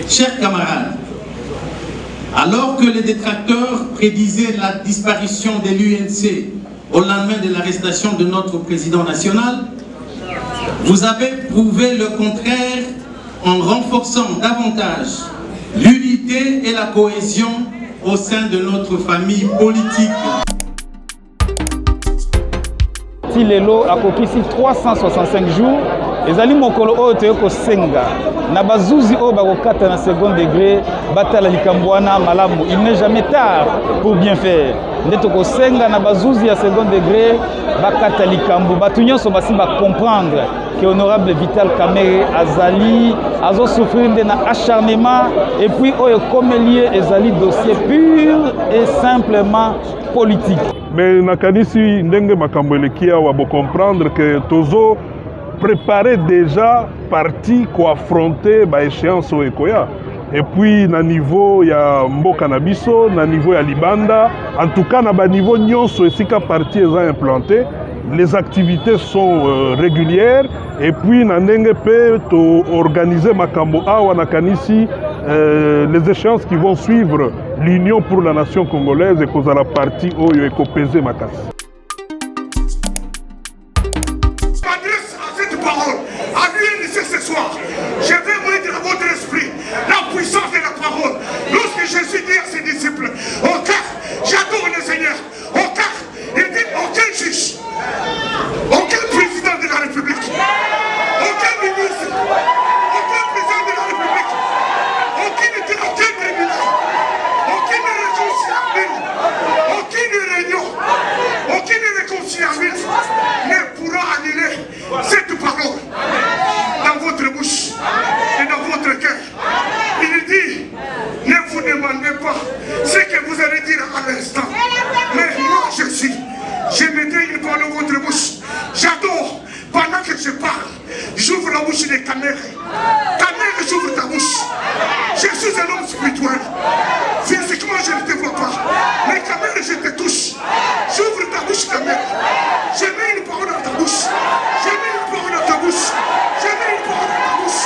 Chers camarades, alors que les détracteurs prédisaient la disparition de l'UNC au lendemain de l'arrestation de notre président national, vous avez prouvé le contraire en renforçant davantage l'unité et la cohésion au sein de notre famille politique. Lelo akokisi 365 jours ezali mokolo oyo toyeko senga na bazuzi oyo bakokata na second degré batala likambo wana malamu. Il n'est jamais tard pour bien faire. Nde tokosenga na bazuzi ya second degré bakata likambo batu nyonso basi comprendre que honorable Vital Kamerhe azali azo souffrir de na acharnement et puis oyo komelier ezali dossier pur et simplement politique. Mais nakanisi ndenge makambo elekia wa comprendre que tozo préparer déjà parti ko affronter ba échéance o ekoya. Et puis na niveau ya mboka na biso, na niveau ya libanda, en tout cas na ba niveau nyonso esika parti eza implanté, les activités sont régulières et puis na ndenge pe to organiser makambo awa nakanisi les échéances qui vont suivre l'Union pour la nation congolaise et kozala parti oyo ekopese makasi. M'adresse à cette parole, à l'UNC ce soir. Je vais mettre dans votre esprit la puissance de la parole. Lorsque Jésus dit à ses disciples, au car j'adore le Seigneur, au car il dit aucun juge, aucun président de la République, aucun ministre, aucun président de la République, aucun tribunal, aucune réunion, aucune réconciliation ne pourra annuler cette parole dans votre bouche et dans votre cœur. Il dit, ne vous demandez pas ce que vous allez dire à l'instant. Mais moi je mettrai une parole dans votre bouche. J'adore, pendant que je parle, j'ouvre la bouche de Kamerhe. Kamerhe, j'ouvre ta bouche. Je suis un homme spirituel. Physiquement, je ne te vois pas. Mais Kamerhe, je te touche. J'ouvre ta bouche, Kamerhe. Je mets une parole dans ta bouche. Je mets une parole dans ta bouche. Je mets une parole dans ta bouche.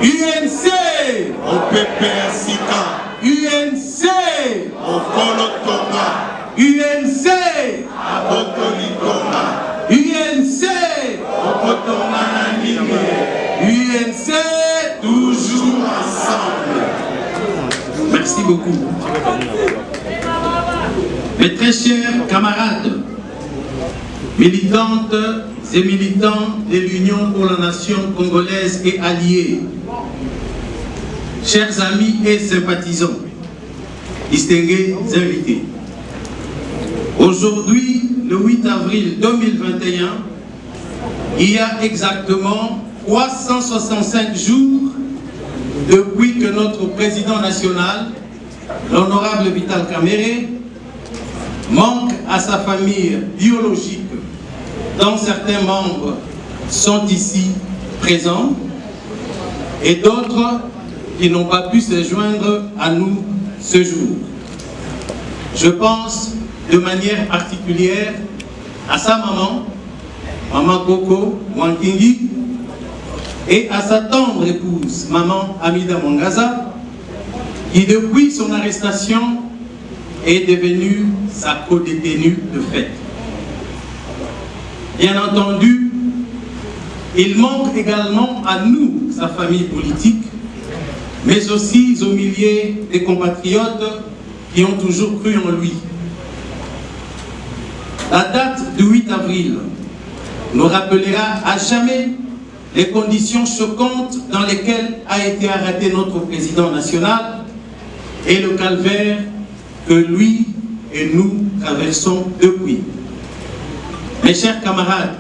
UNC OPPSIKA UNC Okolotonga UNC Abotolitonga UNC Okotonga Nanime UNC toujours ensemble. Merci beaucoup. Mes très chers camarades, militantes et militants de l'Union pour la nation congolaise et alliés, chers amis et sympathisants, distingués invités, aujourd'hui, le 8 avril 2021, il y a exactement 365 jours depuis que notre président national, l'honorable Vital Kamerhe, manque à sa famille biologique, dont certains membres sont ici présents, et d'autres qui n'ont pas pu se joindre à nous ce jour. Je pense de manière particulière à sa maman, Maman Coco Wankingi, et à sa tendre épouse, Maman Amida Mwangaza, qui depuis son arrestation est devenue sa co-détenue de fait. Bien entendu, il manque également à nous, sa famille politique, mais aussi aux milliers de compatriotes qui ont toujours cru en lui. La date du 8 avril nous rappellera à jamais les conditions choquantes dans lesquelles a été arrêté notre président national et le calvaire que lui et nous traversons depuis. Mes chers camarades,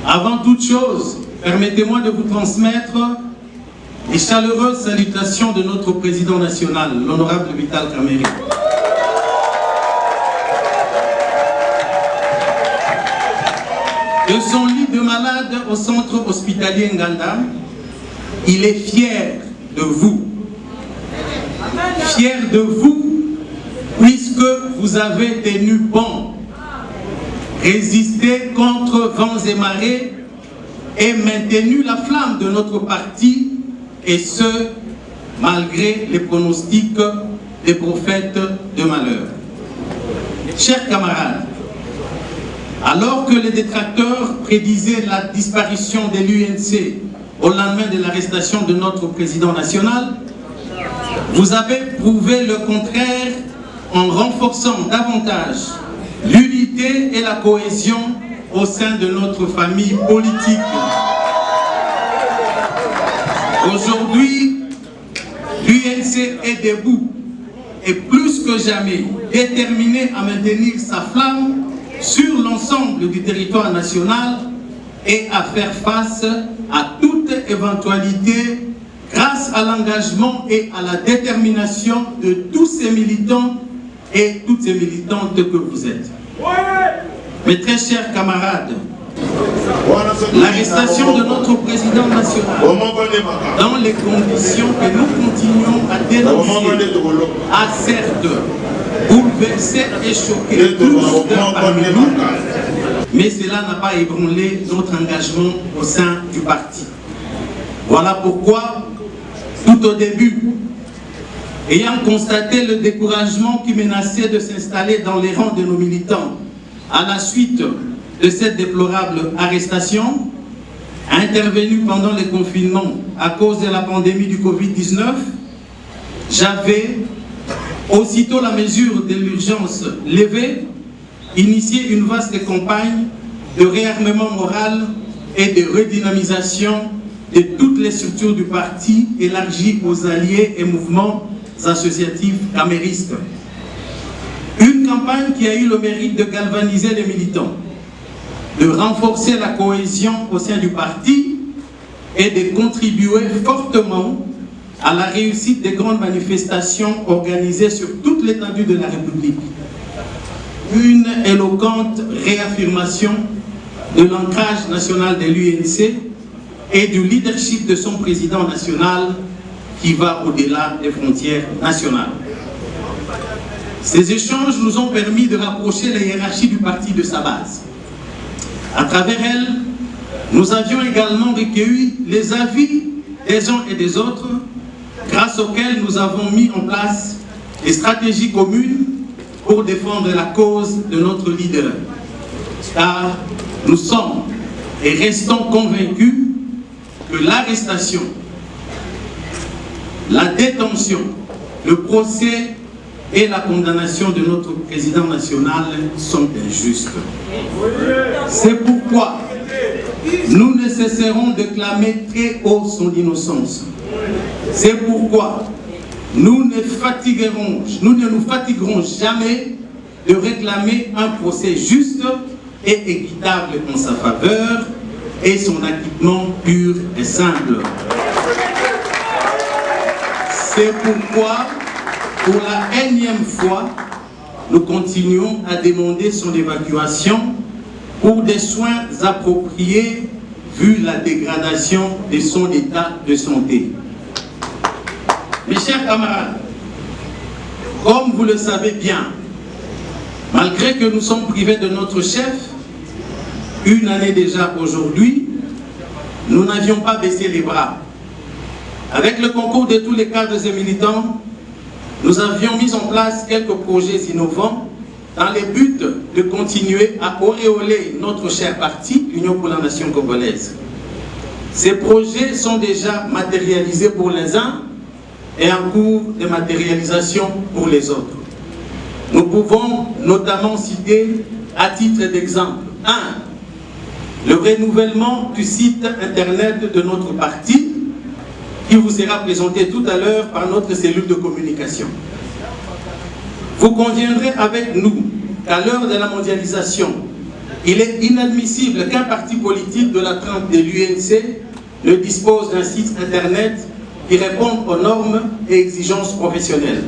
avant toute chose, permettez-moi de vous transmettre les chaleureuses salutations de notre président national, l'honorable Vital Kamerhe. De son lit de malade au centre hospitalier Nganda, il est fier de vous. Fier de vous, puisque vous avez tenu bon, résisté contre vents et marées et maintenu la flamme de notre parti, et ce, malgré les pronostics des prophètes de malheur. Chers camarades, alors que les détracteurs prédisaient la disparition de l'UNC au lendemain de l'arrestation de notre président national, vous avez prouvé le contraire en renforçant davantage l'unité et la cohésion au sein de notre famille politique. Aujourd'hui, l'UNC est debout et plus que jamais déterminé à maintenir sa flamme sur l'ensemble du territoire national et à faire face à toute éventualité grâce à l'engagement et à la détermination de tous ces militants et toutes ces militantes que vous êtes. Mes très chers camarades, l'arrestation de notre président national dans les conditions que nous continuons à dénoncer a certes bouleversé et choqué tous parmi nous, mais cela n'a pas ébranlé notre engagement au sein du parti. Voilà pourquoi, tout au début, ayant constaté le découragement qui menaçait de s'installer dans les rangs de nos militants à la suite de cette déplorable arrestation, intervenue pendant le confinement à cause de la pandémie du Covid-19, j'avais, aussitôt la mesure de l'urgence levée, initié une vaste campagne de réarmement moral et de redynamisation de toutes les structures du parti élargies aux alliés et mouvements associatifs kaméristes. Une campagne qui a eu le mérite de galvaniser les militants, de renforcer la cohésion au sein du parti et de contribuer fortement à la réussite des grandes manifestations organisées sur toute l'étendue de la République. Une éloquente réaffirmation de l'ancrage national de l'UNC et du leadership de son président national qui va au-delà des frontières nationales. Ces échanges nous ont permis de rapprocher la hiérarchie du parti de sa base. À travers elle, Nous avions également recueilli les avis des uns et des autres, grâce auxquels nous avons mis en place des stratégies communes pour défendre la cause de notre leader. Car nous sommes et restons convaincus que l'arrestation, la détention, le procès et la condamnation de notre président national sont injustes. C'est pourquoi nous ne cesserons de clamer très haut son innocence. C'est pourquoi nous ne nous fatiguerons jamais de réclamer un procès juste et équitable en sa faveur et son acquittement pur et simple. C'est pourquoi, pour la énième fois, nous continuons à demander son évacuation pour des soins appropriés vu la dégradation de son état de santé. Mes chers camarades, comme vous le savez bien, malgré que nous sommes privés de notre chef, une année déjà aujourd'hui, nous n'avions pas baissé les bras. Avec le concours de tous les cadres et militants, nous avions mis en place quelques projets innovants dans le but de continuer à auréoler notre cher parti, l'Union pour la Nation congolaise. Ces projets sont déjà matérialisés pour les uns et en cours de matérialisation pour les autres. Nous pouvons notamment citer, à titre d'exemple, 1. Le renouvellement du site internet de notre parti, qui vous sera présenté tout à l'heure par notre cellule de communication. Vous conviendrez avec nous qu'à l'heure de la mondialisation, il est inadmissible qu'un parti politique de la trempe de l'UNC ne dispose d'un site internet qui réponde aux normes et exigences professionnelles.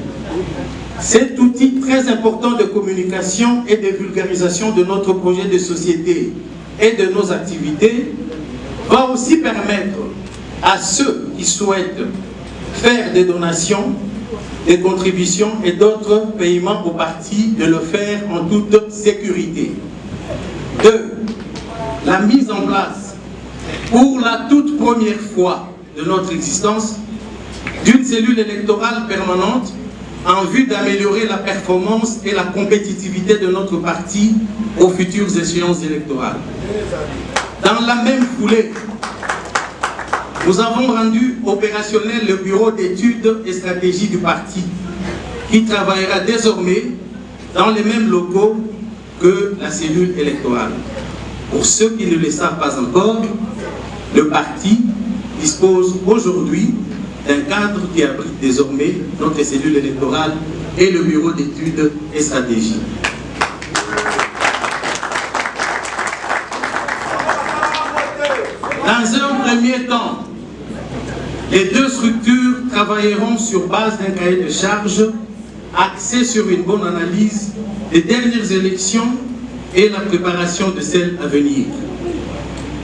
Cet outil très important de communication et de vulgarisation de notre projet de société et de nos activités va aussi permettre à ceux qui souhaitent faire des donations, des contributions et d'autres paiements au parti de le faire en toute sécurité. 2. La mise en place, pour la toute première fois de notre existence, d'une cellule électorale permanente en vue d'améliorer la performance et la compétitivité de notre parti aux futures échéances électorales. Dans la même foulée, nous avons rendu opérationnel le bureau d'études et stratégies du parti, qui travaillera désormais dans les mêmes locaux que la cellule électorale. Pour ceux qui ne le savent pas encore, le parti dispose aujourd'hui d'un cadre qui abrite désormais notre cellule électorale et le bureau d'études et stratégies. Dans un premier temps, les deux structures travailleront sur base d'un cahier de charges axé sur une bonne analyse des dernières élections et la préparation de celles à venir.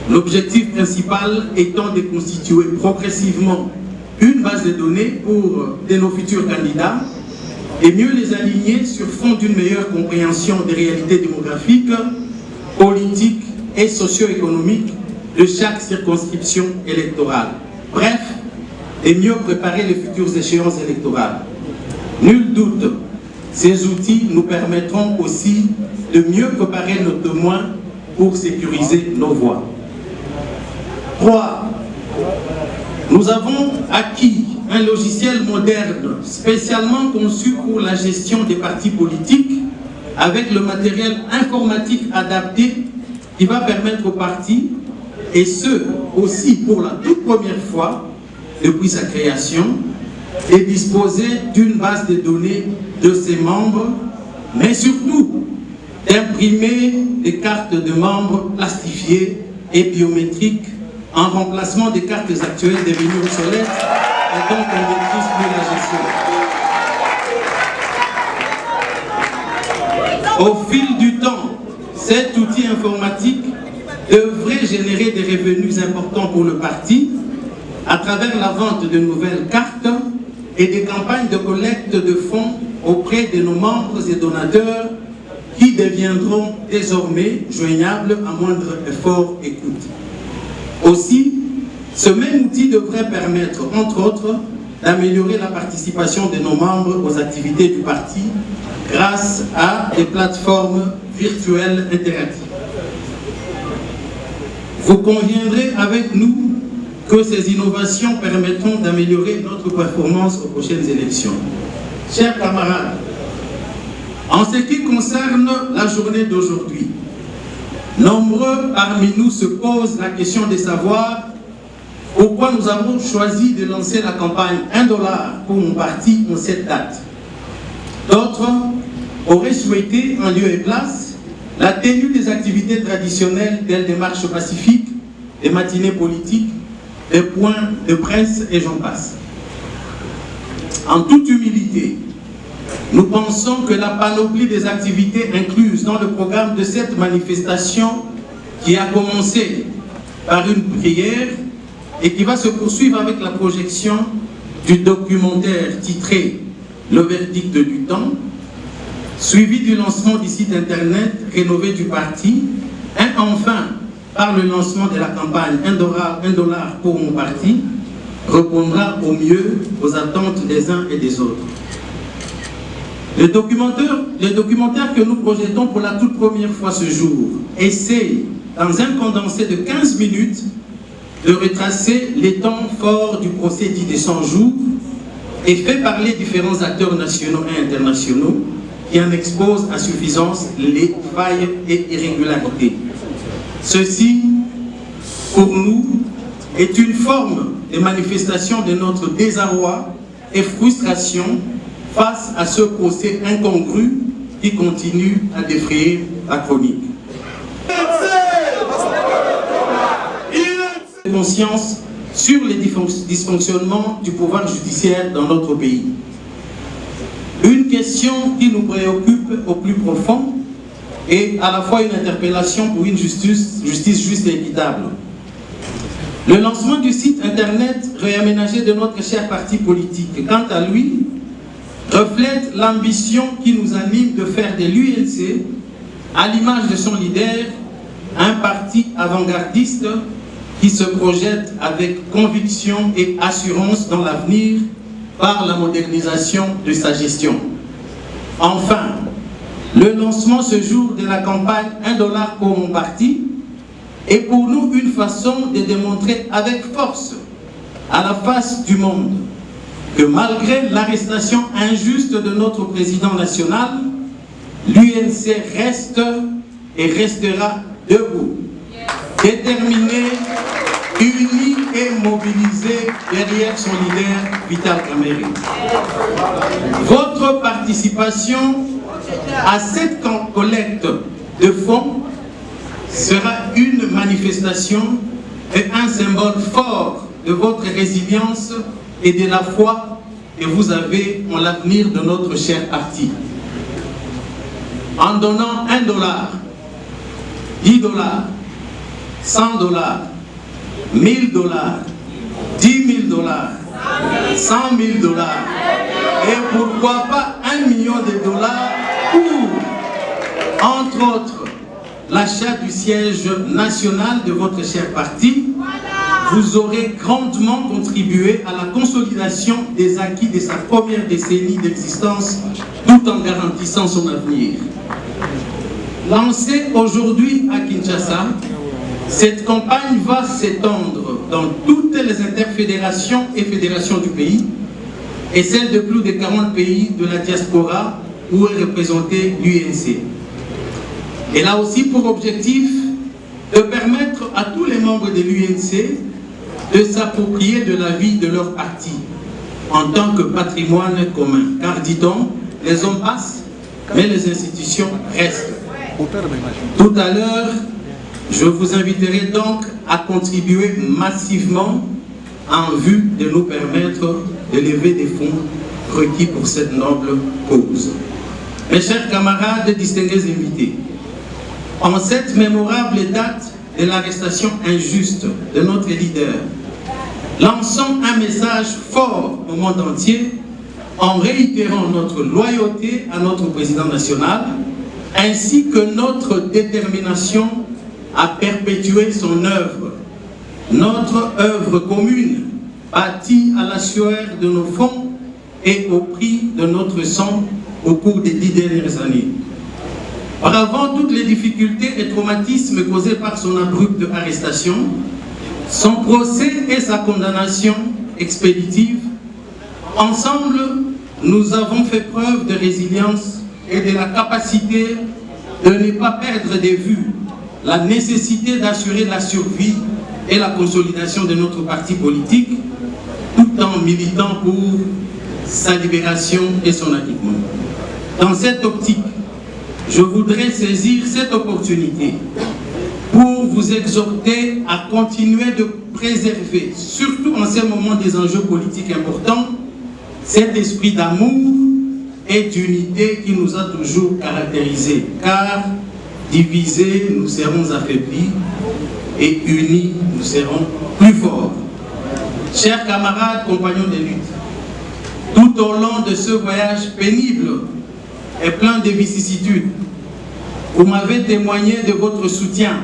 L'objectif principal étant de constituer progressivement une base de données de nos futurs candidats et mieux les aligner sur fond d'une meilleure compréhension des réalités démographiques, politiques et socio-économiques de chaque circonscription électorale. Bref, et mieux préparer les futures échéances électorales. Nul doute, ces outils nous permettront aussi de mieux préparer nos témoins pour sécuriser nos voix. 3. Nous avons acquis un logiciel moderne spécialement conçu pour la gestion des partis politiques avec le matériel informatique adapté qui va permettre aux partis, et ce aussi pour la toute première fois depuis sa création, de disposer d'une base de données de ses membres, mais surtout d'imprimer des cartes de membres plastifiées et biométriques en remplacement des cartes actuelles devenues obsolètes et donc on ne maîtrise plus la gestion. Au fil du temps, cet outil informatique devrait générer des revenus importants pour le parti à travers la vente de nouvelles cartes et des campagnes de collecte de fonds auprès de nos membres et donateurs qui deviendront désormais joignables à moindre effort et coût. Aussi, ce même outil devrait permettre, entre autres, d'améliorer la participation de nos membres aux activités du parti grâce à des plateformes virtuelles interactives. Vous conviendrez avec nous que ces innovations permettront d'améliorer notre performance aux prochaines élections. Chers camarades, en ce qui concerne la journée d'aujourd'hui, nombreux parmi nous se posent la question de savoir pourquoi nous avons choisi de lancer la campagne 1 $ pour mon parti en cette date. D'autres auraient souhaité, en lieu et place, la tenue des activités traditionnelles telles des marches pacifiques, des matinées politiques, des points de presse et j'en passe. En toute humilité, nous pensons que la panoplie des activités incluses dans le programme de cette manifestation qui a commencé par une prière et qui va se poursuivre avec la projection du documentaire titré « Le verdict du temps », suivi du lancement du site internet rénové du parti, et enfin par le lancement de la campagne 1 $ pour mon parti, répondra au mieux aux attentes des uns et des autres. Le documentaire que nous projetons pour la toute première fois ce jour essaie, dans un condensé de 15 minutes, de retracer les temps forts du procès dit des 100 jours et fait parler différents acteurs nationaux et internationaux qui en exposent à suffisance les failles et irrégularités. Ceci, pour nous, est une forme de manifestation de notre désarroi et frustration face à ce procès incongru qui continue à défrayer la chronique. Conscience sur les dysfonctionnements du pouvoir judiciaire dans notre pays. Une question qui nous préoccupe au plus profond et à la fois une interpellation pour une justice juste et équitable. Le lancement du site internet réaménagé de notre cher parti politique, quant à lui, reflète l'ambition qui nous anime de faire de l'UNC, à l'image de son leader, un parti avant-gardiste qui se projette avec conviction et assurance dans l'avenir par la modernisation de sa gestion. Enfin, le lancement ce jour de la campagne 1 $ pour mon parti est pour nous une façon de démontrer avec force à la face du monde que malgré l'arrestation injuste de notre président national, l'UNC reste et restera debout, déterminé, uni et mobilisé derrière son leader Vital Kamerhe. Votre participation à cette collecte de fonds sera une manifestation et un symbole fort de votre résilience et de la foi que vous avez en l'avenir de notre cher parti. En donnant 1 $, 10 $, 100 $, 1000 $, 10 000 $, 100 000 $, et pourquoi pas 1 million de dollars pour, entre autres, l'achat du siège national de votre cher parti, vous aurez grandement contribué à la consolidation des acquis de sa première décennie d'existence, tout en garantissant son avenir. Lancée aujourd'hui à Kinshasa, cette campagne va s'étendre dans toutes les interfédérations et fédérations du pays et celles de plus de 40 pays de la diaspora où est représentée l'UNC. Elle a aussi pour objectif de permettre à tous les membres de l'UNC de s'approprier de la vie de leur parti en tant que patrimoine commun. Car dit-on, les hommes passent, mais les institutions restent. Tout à l'heure, je vous inviterai donc à contribuer massivement en vue de nous permettre de lever des fonds requis pour cette noble cause. Mes chers camarades, distingués invités, en cette mémorable date de l'arrestation injuste de notre leader, lançons un message fort au monde entier en réitérant notre loyauté à notre président national ainsi que notre détermination à perpétuer son œuvre Notre œuvre commune, bâtie à la sueur de nos fonds et au prix de notre sang au cours des 10 dernières années. Bravant toutes les difficultés et traumatismes causés par son abrupte arrestation, son procès et sa condamnation expéditive, ensemble, nous avons fait preuve de résilience et de la capacité de ne pas perdre de vue la nécessité d'assurer la survie et la consolidation de notre parti politique, tout en militant pour sa libération et son acquittement. Dans cette optique, je voudrais saisir cette opportunité pour vous exhorter à continuer de préserver, surtout en ces moments des enjeux politiques importants, cet esprit d'amour et d'unité qui nous a toujours caractérisés, car divisés, nous serons affaiblis et unis, nous serons plus forts. Chers camarades, compagnons de lutte, tout au long de ce voyage pénible et plein de vicissitudes, vous m'avez témoigné de votre soutien,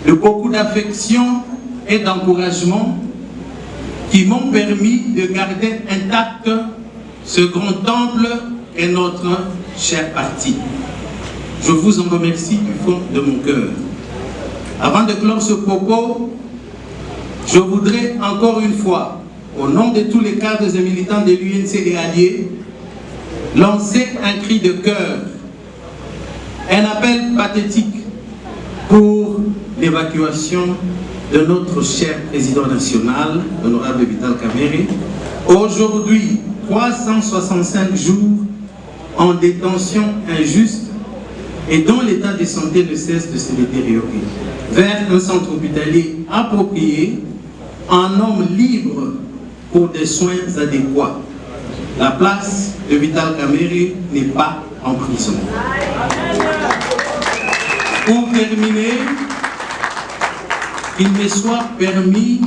de beaucoup d'affection et d'encouragement qui m'ont permis de garder intact ce grand temple est notre cher parti. Je vous en remercie du fond de mon cœur. Avant de clore ce propos, je voudrais encore une fois, au nom de tous les cadres et militants de l'UNC et alliés, lancer un cri de cœur, un appel pathétique pour l'évacuation de notre cher président national, l'honorable Vital Kamerhe, aujourd'hui 365 jours en détention injuste et dont l'état de santé ne cesse de se détériorer, vers un centre hospitalier approprié, un homme libre pour des soins adéquats. La place de Vital Kamerhe n'est pas en prison. Pour terminer, qu'il me soit permis,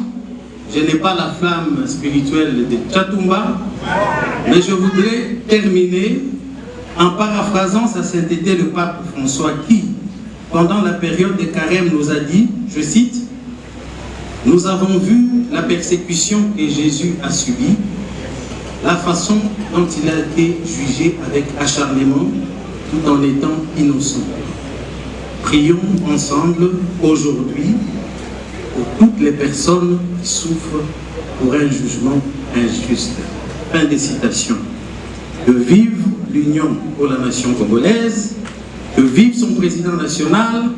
je n'ai pas la flamme spirituelle de Tchatumba, mais je voudrais terminer en paraphrasant sa sainteté le pape François qui, pendant la période de carême, nous a dit, je cite, « Nous avons vu la persécution que Jésus a subie, la façon dont il a été jugé avec acharnement tout en étant innocent. Prions ensemble aujourd'hui pour toutes les personnes qui souffrent pour un jugement injuste. » Fin de citation. Que vive l'Union pour la nation congolaise, que vive son président national,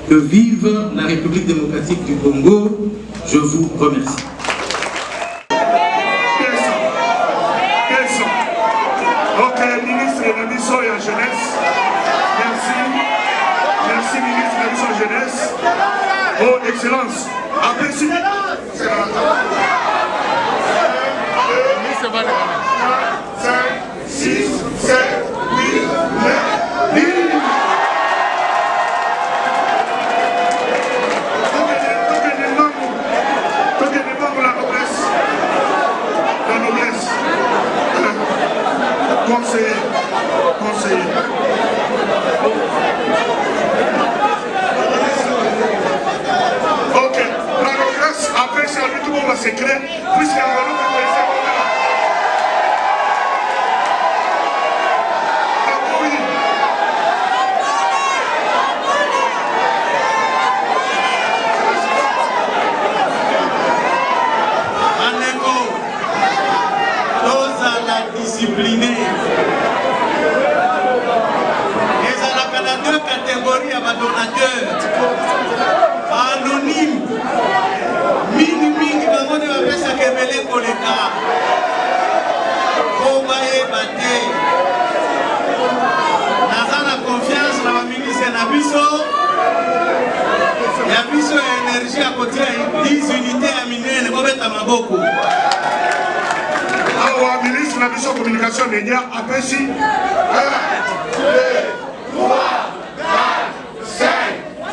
que vive la République démocratique du Congo. Je vous remercie. Ok, ministre de la Mission et la Jeunesse. Merci. Merci, ministre de la Mission et la Jeunesse. Oh, Excellence. Après, si... 5, 6, 7, 8, 9, 10. Conseiller. Ok, la noblesse, après c'est à lui tout le monde va s'écrire, puisqu'il y a un autre président. Discipliné. Les à la deux catégories à donateurs. Anonyme. Minimum, bango de la pesa kebele koleka. Kobaye bate. Nazana confiance na ministre na biso. Ya biso énergie à côté 10 unités à minene kobeta maboko. Awa ministre de la Mission Communication Média après si 1, 2, 3, 4, 5,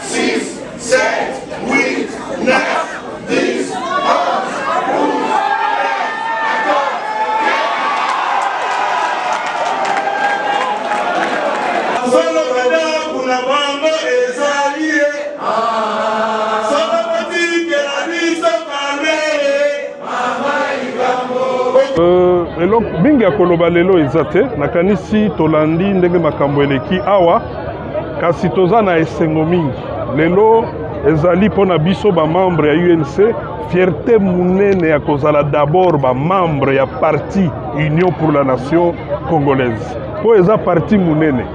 6, 7, 8, 9, 10, 11, 12, 13, 14, 15. Solo kada kuna bamba ezaliye. Solo mati que la mission eloko mingi ya koloba lelo eza te nakanisi tolandi ndenge makambo eleki awa kasi toza na esengo mingi lelo ezali mpona biso bamembre ya UNC fierté munene ya kozala d'abord bamembre ya parti Union pour la Nation Congolaise po eza parti munene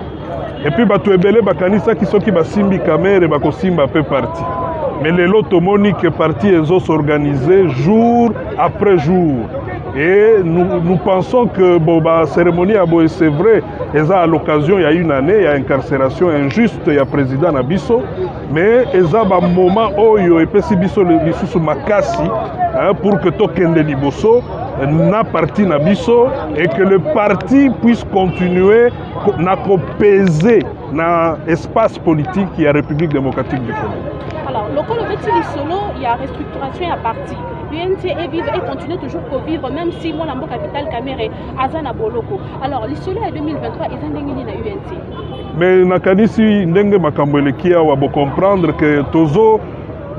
epuis bato ebele bakanisaki soki basimbi kamere bakosimba mpe parti mais lelo tomoni ke parti ezosorganize jour après jour. Et nous pensons que la cérémonie à Boé, c'est vrai, à l'occasion, il y a une année, il y a incarcération injuste, il y a président Nabiso, mais il y a un moment où il y a un makasi pour que Tokende Liboso n'a parti Nabiso et que le parti puisse continuer à peser dans l'espace politique qui est la République démocratique du Congo. Alors, le Colo solo, il y a restructuration à parti. L'UNC est vive et continue toujours à vivre, même si moi, la capitale Caméré, Azana Boloko. Alors, le solo en 2023, ils ont gagné la UNC. Mais nakanisi ndenge makambo elekia wa bo comprendre que tozo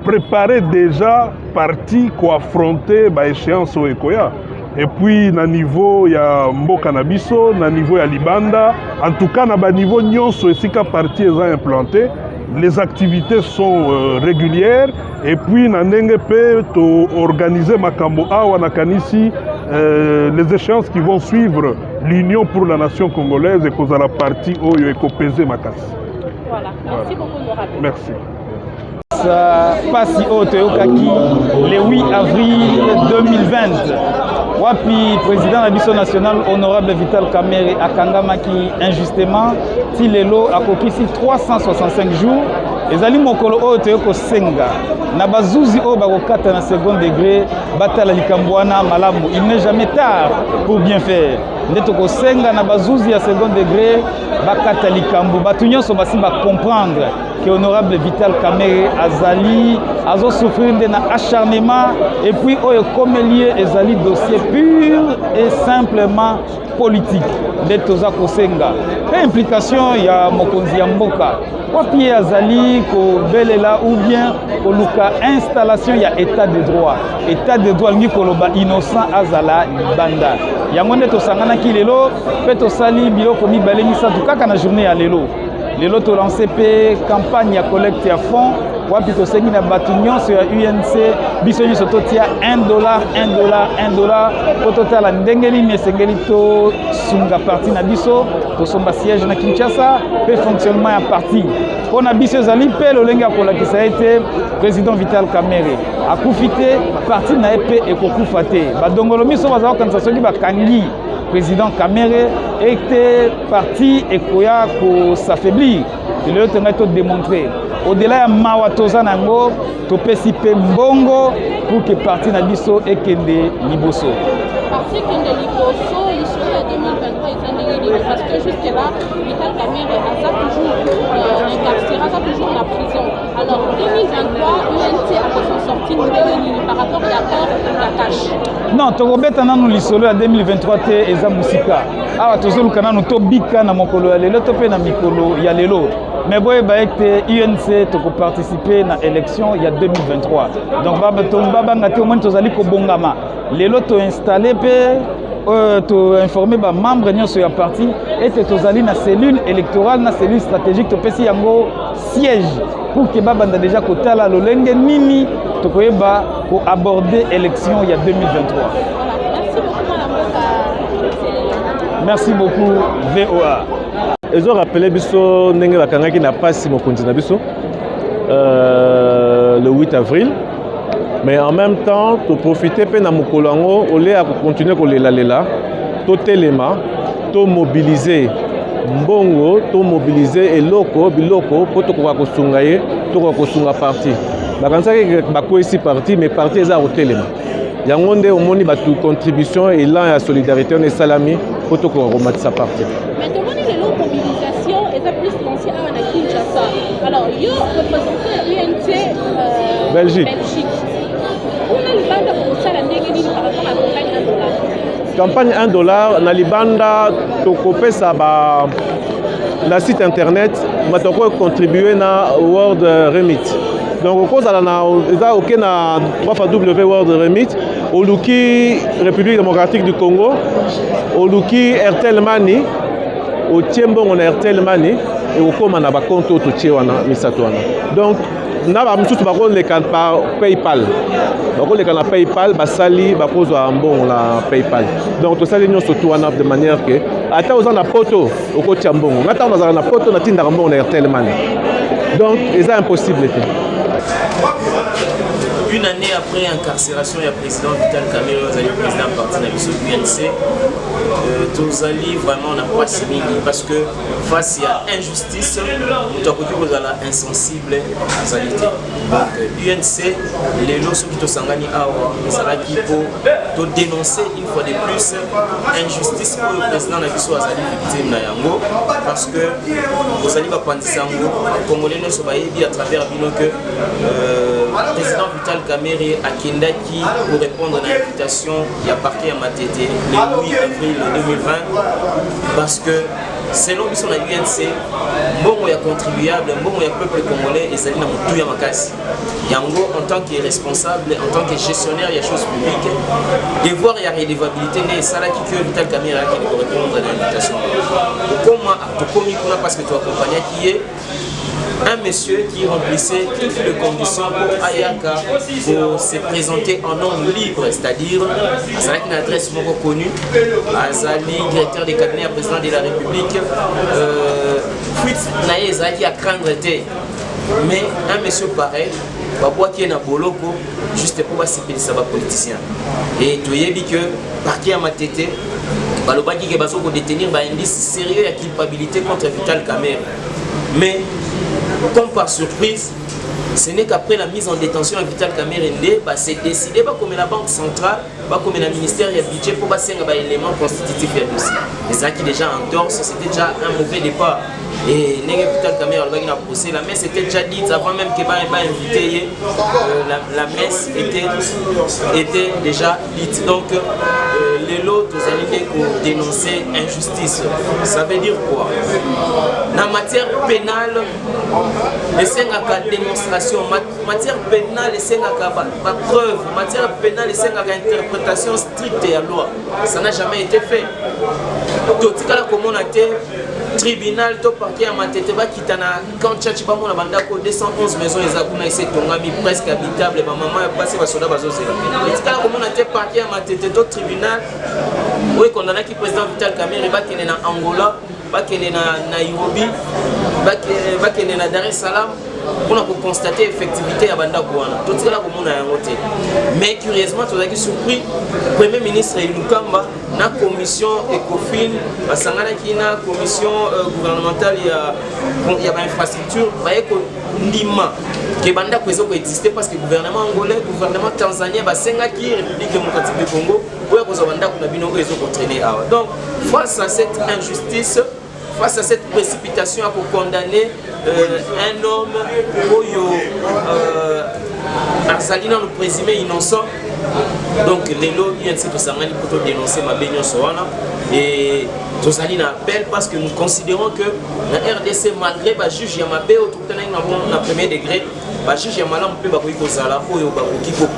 préparer déjà parti ko affronter ba échéance au Ekoya. Et puis na niveau ya mboka na biso, na niveau ya Libanda, en tout cas na ba niveau nyonso esika parti eza implanté. Les activités sont régulières et puis na ndenge pe to organiser makambo awa na kanisi les échéances qui vont suivre l'Union pour la Nation Congolaise et kozala parti oyo ekopese makasi. Voilà, merci beaucoup Honorable. Merci. Pasi Otoyokaki le 8 avril 2020. Wapi président de la Biso national honorable Vital Kamerhe akangamaki injustement tilelo akokisi 365 jours ezali mokolo oyo toyoko senga na bazuzi oyo bakokata na second degré batala likambo wana malamu. Il n'est jamais tard pour bien faire. Nde tokosenga na bazuzi ya second degré bakata likambo batu nyonso basi ba comprendre que honorable Vital Kamerhe azali azo souffrir de na acharnement et puis oyo comme lié ezali dossier pur et simplement politique de toza kosenga pe implication ya mokonzi ya mboka wapi azali ko belela ou bien koluka installation ya état de droit ngi koloba innocent azala libanda yango nde tosanganaki lelo pe tosali biloko mibale misatu kaka na journée ya lelo to lancé pe campagne ya collecte ya fonds wapi tosengi na batu nyonso ya UNC biso nyonso totia $1 po totala ndenge nini esengeli tosunga parti na biso tosomba siège na Kinshasa pe fonctionnement ya parti mpona biso ezali mpe lolenge ya kolakisa ete président Vital Kamerhe akufi te parti na ye mpe ekokufa te badongolo miso bazala kokanisa soki bakangi président Kamerhe était parti et koya ko s'affaiblir. Il a été démontré. Au-delà ya mawa toza nango to pesipe mbongo pour que parti na biso et kende liboso. Parti kende liboso l'histoire de 2023 est parce que jusque là Vital Kamerhe a toujours incarcéré, a toujours en prison. Alors 2023 UNC a sorti par rapport à l'accord la cache. Non, tokobeta nanu lisolo ya 2023 te eza musika. Awa tozoluka nanu tobika na mokolo ya lelo to pe na mikolo ya lelo. Mais boyeba ete UNC toko participer na élection ya 2023. Donc baba ngati au moins tozali ko bongama. Lelo to installer pe to informer ba membre nyonso ya parti ete tozali na cellule électorale na cellule stratégique to pesi yango siège pour que babanda déjà kotala lolenge nini tokoyeba ko aborder élection ya 2023. Merci beaucoup VOA. Ils ont rappelé biso ndenge bakangaki na pasi mokonzi na biso le 8 avril. Mais en même temps, tu profites pe na mokolo yango ole à continuer ko lela to telema to mobiliser mbongo to mobiliser eloko biloko po to ko kosunga ye to ko kosunga parti. Bakansaki bakoisi parti mais parti eza ko telema. Yango nde omoni batu contribution et là ya solidarité on est salami po to ko rematisa parti. Mais demandez les lots mobilisation et ça plus lancé à Kinshasa. Alors yo représentant l'UNC Belgique. Campagne $1 na libanda tokopesa ba na site internet matoko contribuer na World Remit Donc okozala na eza oke na 3W World Remit oluki République démocratique du Congo oluki Airtel Money otie mbongo na Airtel Money et okoma na bakonte oyo totie wana misato wana. Donc na bamosusu bakoleka par PayPal, bakoleka na PayPal basali bakozwa mbongo na PayPal. Donc tosali nyonso tu wana de manière que ata oza na poto okotia mbongo ngata onazala na poto natindaka mbongo na Airtel Money. Donc eza impossible te. Une année après incarcération, il y a le président Vital Kamerhe, le président parti de l'UNC. Tozali vraiment n'a pas simili parce que face à injustice, nous avons insensible à qualité. Donc l'UNC, les lots qui sont sangani awa, ils pour dénoncer une fois de plus injustice pour le président Nabiso Azali victime na yango parce que vous allez pas penser sango, Congolais ne sont pas à travers bino que le président Vital Kamerhe a Kendaki pour répondre à l'invitation il y a parquet à Matete le 8 avril 2020 parce que selon biso na UNC mbongo ya contribuable mbongo ya peuple congolais ezali na mutu ya makasi yango en tant que responsable en tant que gestionnaire ya choses publiques devoir ya redevabilité ne esalaki que Vital Kamerhe akende ko répondre à l'invitation tokomi kuna parce que tu accompagnaki ye un monsieur qui remplissait toutes les conditions pour Ayaka pour se présenter en homme libre, c'est-à-dire Azali une adresse moins connue, Azali directeur des cabinets à président de la République, fuite naïe Azali à craindre mais un monsieur pareil, Baboua qui est na boloko juste pour s'appeler ça va politicien et tu as dit que parquet à Matete balobaki que bazo ko détenir ba indice sérieux et culpabilité contre Vital Kamerhe mais comme par surprise, ce n'est qu'après la mise en détention de Vital Kamerhe, c'est décidé comme la Banque centrale, comme le ministère du budget pour passer un élément constitutif du dossier. Et ça qui déjà endorse, c'était déjà un mauvais départ. Et Vital Kamerhe a procès, la messe était déjà dite avant même qu'il n'ait pas invité, la messe était déjà dite. Donc, les lots, nous allons dénoncer injustice. Ça veut dire quoi? Dans la matière pénale, les 5 démonstration, matière pénale, les 5 preuve, matière pénale, les 5 interprétation stricte de la loi. Ça n'a jamais été fait. Tout ce qu'on a été tribunal, tout parquet à Matete, quand tu vas à Bandako, 211 maisons, ils essayé de presque habitable, ma maman a passé par Soda Bazo. Et tout comme on a été parquet à Matete, tout tribunal, oui, qu'on a qui président Vital Kamerhe, qui est en Angola, qui est en Nairobi, qui est en Dar es Salaam. On a constaté l'effectivité à Bandakouana. Tout ce là comme on a voté. Mais curieusement, tu as surpris, le Premier ministre Ilukamba, la commission ECOFIN, la commission gouvernementale, il y a une infrastructure, Ndima, que Bandako existait parce que le gouvernement angolais, le gouvernement tanzanien, la République démocratique du Congo, donc, face à cette injustice, face à cette précipitation pour condamner un homme Arsalina nous présumé innocent, donc les lots INC pour dénoncer ma baignade et Tosalina appelle parce que nous considérons que la RDC malgré le juge Yamabé au premier degré, le juge Yamala peut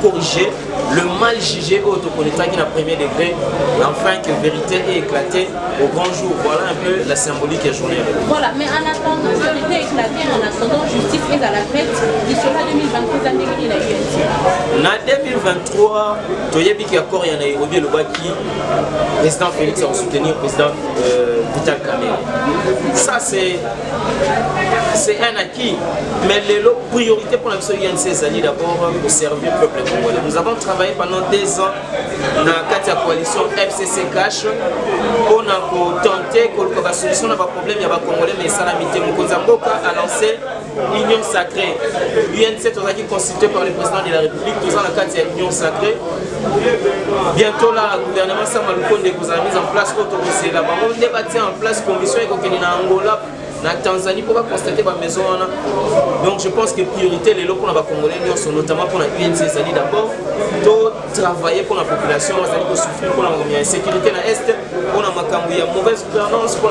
corriger le mal jugé au qui na premier degré, enfin que vérité est éclatée au grand jour. Voilà un peu la symbolique de la journée. Voilà, mais en attendant vérité éclatée, en attendant justice est à la fête, il sera 2023 année il a eu. En 2023, Toyebi qui a encore y a Nairobi le Baki, président Félix a soutenu le président Vital Kamerhe. Ça c'est un acquis, mais les priorités pour la UNC c'est d'abord pour servir le peuple congolais. Nous avons travaillé pendant 2 ans dans la coalition FCC Cash pour tenter que la solution n'a pas de problème, il y a pas de Congolais, mais ça l'a mis Moukozamboka a lancé l'Union Sacrée. L'UNC est constituée par le président de la République, tous dans la carte de l'Union Sacrée. Bientôt là, le gouvernement Samaloukonde a mis en place autorisé là-bas. On débattait en place conditions et qu'on est en Angola. La Tanzanie pour constater ma maison. Donc je pense que priorité les locaux Congolais sont notamment pour la UNC d'abord travailler pour la population, c'est-à-dire que souffrir pour la sécurité dans l'Est, pour la mauvaise gouvernance, pour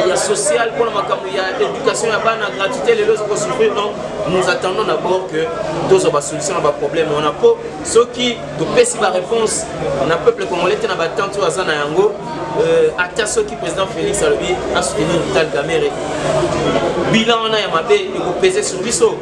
la sociale, pour l'éducation, la gratuité, les autres souffrir. Donc nous attendons d'abord que tous aient solution à problème. On a pas ceux qui si la réponse, on a peuple congolais qui n'a pas tant de temps à Yango, à ceux qui président Félix Alobi a soutenu Vital Kamerhe. Bilan on a Yamabé, il faut peser sur Bissau.